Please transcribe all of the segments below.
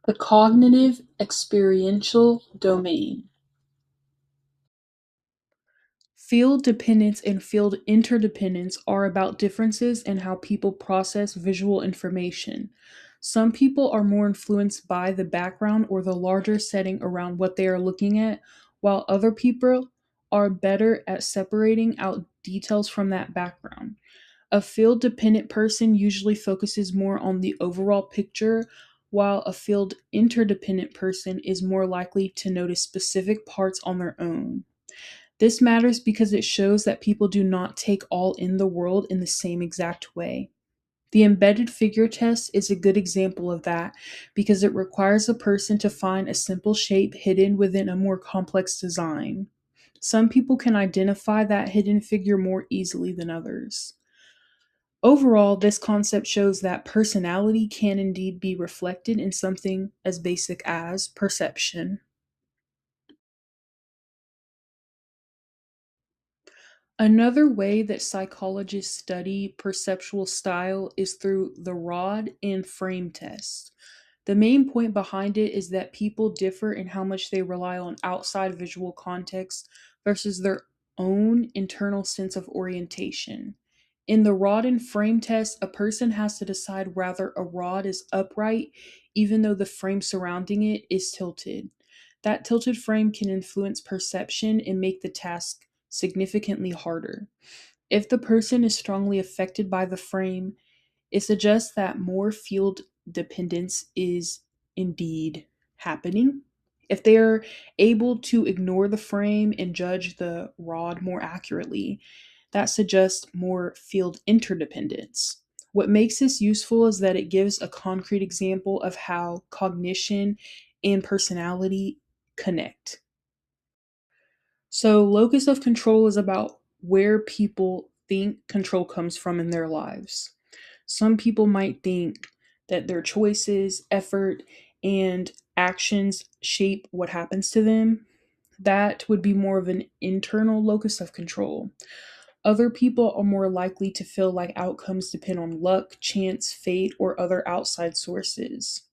The cognitive experiential domain. Field dependence and field interdependence are about differences in how people process visual information. Some people are more influenced by the background or the larger setting around what they are looking at, while other people are better at separating out details from that background. A field dependent person usually focuses more on the overall picture, while a field interdependent person is more likely to notice specific parts on their own. This matters because it shows that people do not take all in the world in the same exact way. The embedded figure test is a good example of that because it requires a person to find a simple shape hidden within a more complex design. Some people can identify that hidden figure more easily than others. Overall, this concept shows that personality can indeed be reflected in something as basic as perception. Another way that psychologists study perceptual style is through the rod and frame test. The main point behind it is that people differ in how much they rely on outside visual context versus their own internal sense of orientation. In the rod and frame test, a person has to decide whether a rod is upright even though the frame surrounding it is tilted. That tilted frame can influence perception and make the task significantly harder. If the person is strongly affected by the frame, it suggests that more field dependence is indeed happening. If they are able to ignore the frame and judge the rod more accurately, that suggests more field interdependence. What makes this useful is that it gives a concrete example of how cognition and personality connect. So, locus of control is about where people think control comes from in their lives. Some people might think that their choices, effort, and actions shape what happens to them. That would be more of an internal locus of control. Other people are more likely to feel like outcomes depend on luck, chance, fate, or other outside sources,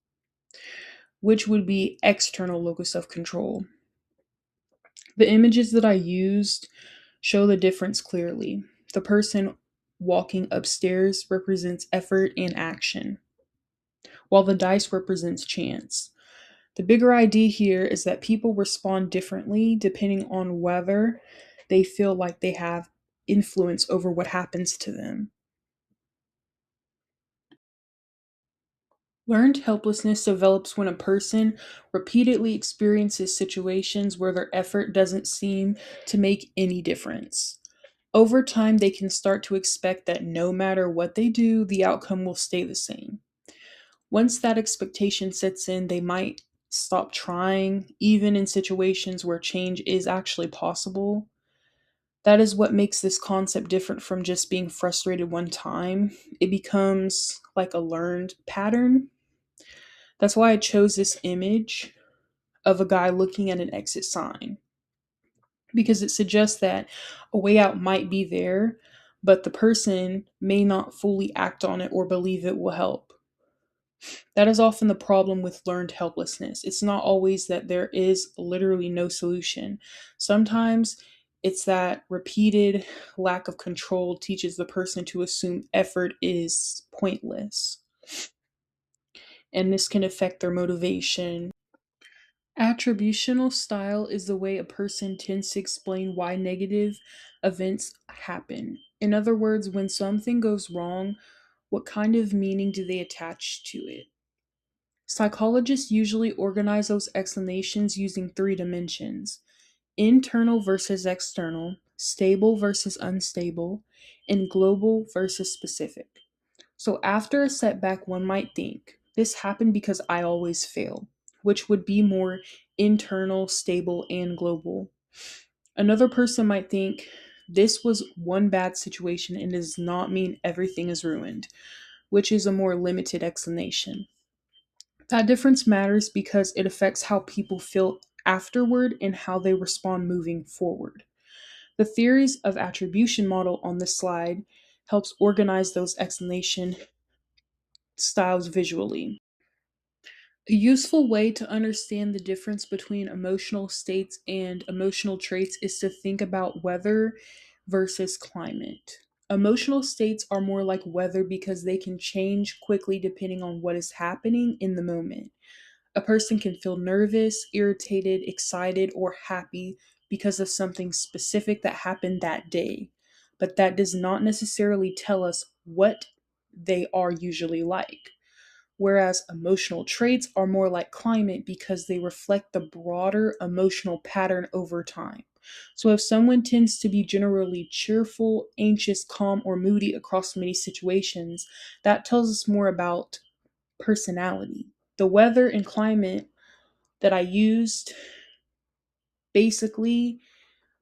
which would be external locus of control. The images that I used show the difference clearly. The person walking upstairs represents effort and action, while the dice represents chance. The bigger idea here is that people respond differently depending on whether they feel like they have influence over what happens to them. Learned helplessness develops when a person repeatedly experiences situations where their effort doesn't seem to make any difference. Over time, they can start to expect that no matter what they do, the outcome will stay the same. Once that expectation sets in, they might stop trying, even in situations where change is actually possible. That is what makes this concept different from just being frustrated one time. It becomes like a learned pattern. That's why I chose this image of a guy looking at an exit sign, because it suggests that a way out might be there, but the person may not fully act on it or believe it will help. That is often the problem with learned helplessness. It's not always that there is literally no solution. Sometimes it's that repeated lack of control teaches the person to assume effort is pointless, and this can affect their motivation. Attributional style is the way a person tends to explain why negative events happen. In other words, when something goes wrong, what kind of meaning do they attach to it? Psychologists usually organize those explanations using three dimensions: internal versus external, stable versus unstable, and global versus specific. So, after a setback, one might think, this happened because I always fail, which would be more internal, stable, and global. Another person might think, this was one bad situation and does not mean everything is ruined, which is a more limited explanation. That difference matters because it affects how people feel afterward and how they respond moving forward. The theories of attribution model on this slide helps organize those explanation styles visually. A useful way to understand the difference between emotional states and emotional traits is to think about weather versus climate. Emotional states are more like weather because they can change quickly depending on what is happening in the moment. A person can feel nervous, irritated, excited, or happy because of something specific that happened that day, but that does not necessarily tell us what they are usually like. Whereas emotional traits are more like climate because they reflect the broader emotional pattern over time. So, if someone tends to be generally cheerful, anxious, calm, or moody across many situations, that tells us more about personality. The weather and climate that I used basically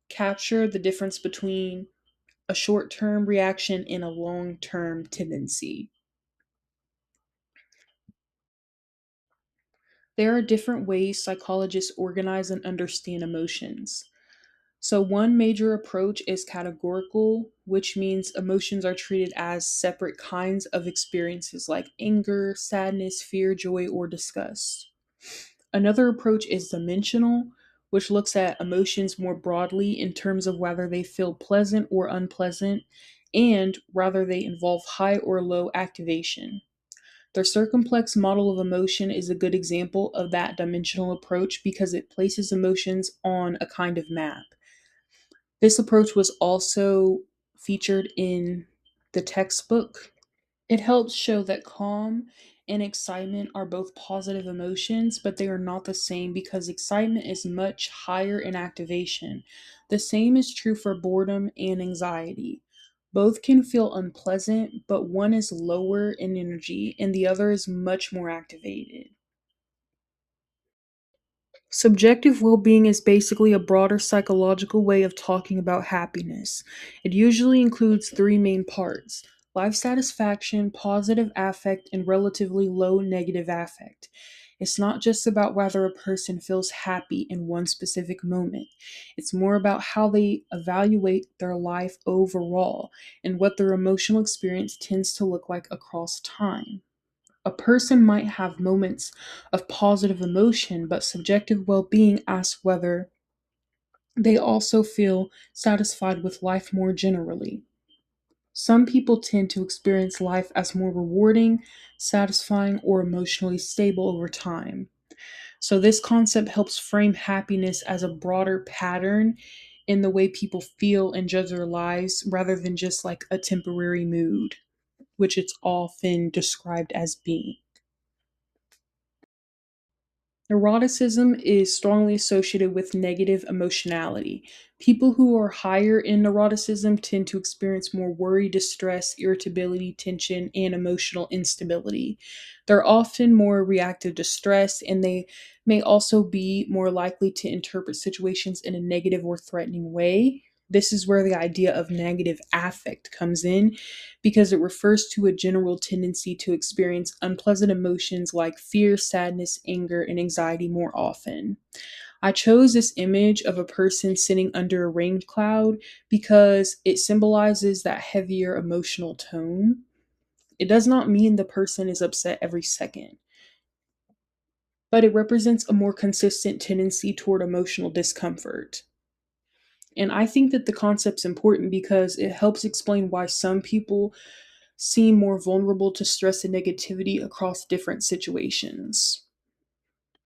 capture the difference between a short term reaction and a long term tendency. There are different ways psychologists organize and understand emotions. So, one major approach is categorical, which means emotions are treated as separate kinds of experiences like anger, sadness, fear, joy, or disgust. Another approach is dimensional, which looks at emotions more broadly in terms of whether they feel pleasant or unpleasant, and whether they involve high or low activation. The circumplex model of emotion is a good example of that dimensional approach because it places emotions on a kind of map. This approach was also featured in the textbook. It helps show that calm and excitement are both positive emotions, but they are not the same because excitement is much higher in activation. The same is true for boredom and anxiety. Both can feel unpleasant, but one is lower in energy and the other is much more activated. Subjective well being is basically a broader psychological way of talking about happiness. It usually includes three main parts: life satisfaction, positive affect, and relatively low negative affect. It's not just about whether a person feels happy in one specific moment, it's more about how they evaluate their life overall and what their emotional experience tends to look like across time. A person might have moments of positive emotion, but subjective well being asks whether they also feel satisfied with life more generally. Some people tend to experience life as more rewarding, satisfying, or emotionally stable over time. So, this concept helps frame happiness as a broader pattern in the way people feel and judge their lives rather than just like a temporary mood, which it's often described as being. Neuroticism is strongly associated with negative emotionality. People who are higher in neuroticism tend to experience more worry, distress, irritability, tension, and emotional instability. They're often more reactive to stress, and they may also be more likely to interpret situations in a negative or threatening way. This is where the idea of negative affect comes in because it refers to a general tendency to experience unpleasant emotions like fear, sadness, anger, and anxiety more often. I chose this image of a person sitting under a rain cloud because it symbolizes that heavier emotional tone. It does not mean the person is upset every second, but it represents a more consistent tendency toward emotional discomfort. And I think that the concept's important because it helps explain why some people seem more vulnerable to stress and negativity across different situations.